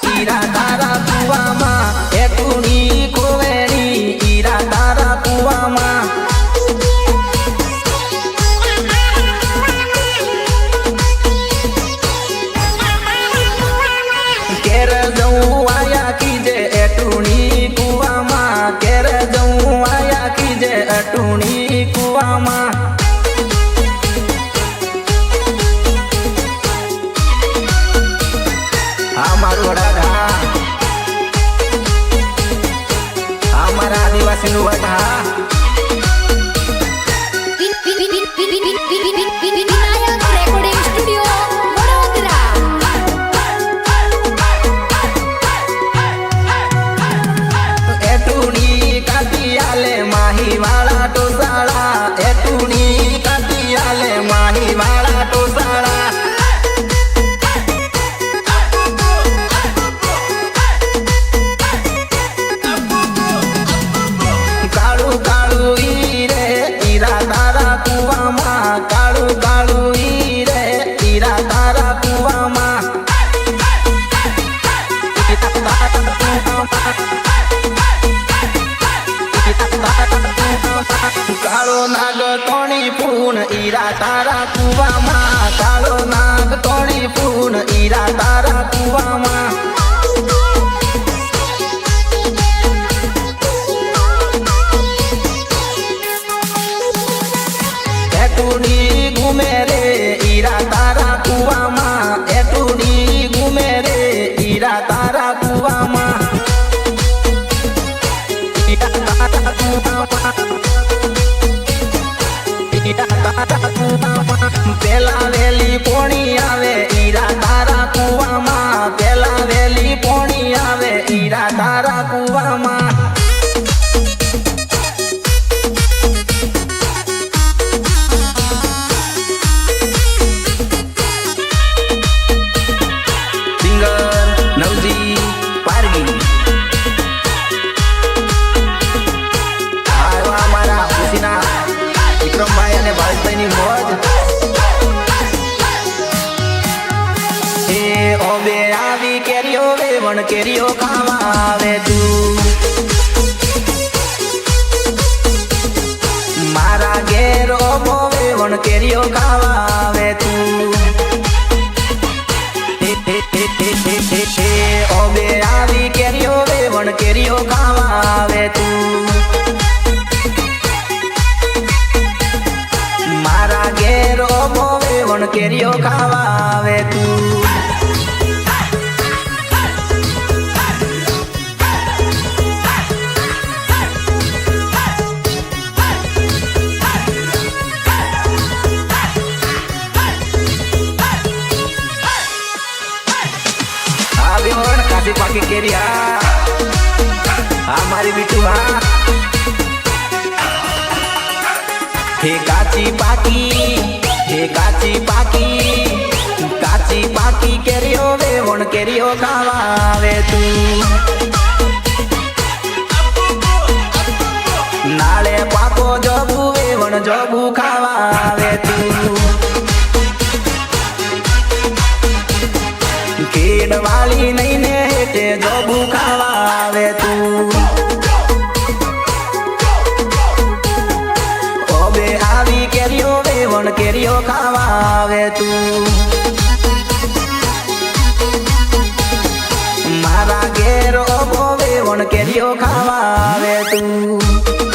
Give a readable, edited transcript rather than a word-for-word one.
era તારા કુવામાં એટુની કોવેરી era તારા કુવામાં care જવું આયા કીજે એટુની કુવામાં કેર જવું આયા કીજે એટુની કુવામાં મારું વડા અમારા આદિવાસી નું વડા રેકોર્ડિંગ સ્ટુડિયો વડોદરા એટુની કાતી આલે માહી વાળા ટોસાળા એટુની કાતી આલે માહી વાળા ટોસાળા કાળો નાગ તોણી પૂન ઈરા તારા કુવામાં કાળો નાગ તોણી પૂન ઈરા તારા કુવામાં એટુની ઘુમે રે ઈરા તારા કુવામાં એટુની ઘુમે રે ઈરા તારા કુવામાં પેલા વેલી પોણી આવે ઈરા તારા કુવામાં પેલા વેલી પોણી આવે ઈરા તારા કુવામાં સિંગર નવજી પારગી અમારા ખુશીના વિક્રમભાઈ અને ભાવેશભાઈની મોજ એ ઓબે આવી કેરીઓ વેવણ કેરીઓ ખાવા આવે તું મારા ઘેર ઓબો વેવણ કેરીઓ ખાવા આવે તું ઓબે આવી કેરીઓ વેવણ કેરીઓ ખાવા આવે તું મારા ઘેર ઓબો વેવણ કેરીઓ ખાવા આવે તું કાચી પાકી કેરી હા મારી બીટુ હા હે કાચી પાકી કેરીઓ વેવણ કેરીઓ ખાવા આવે તું નાળે પાકો જોબુ વેવણ જોબુ ખાવા આવે તું કેડ વાળી નહીં ને હેઠે જોબુ ખાવા આવે તું ઓબે આવી કેરીઓ વેવણ કેરીઓ ખાવા આવે તું મારા ઘેર ઓબો વેવણ કેરીઓ ખાવા આવે તું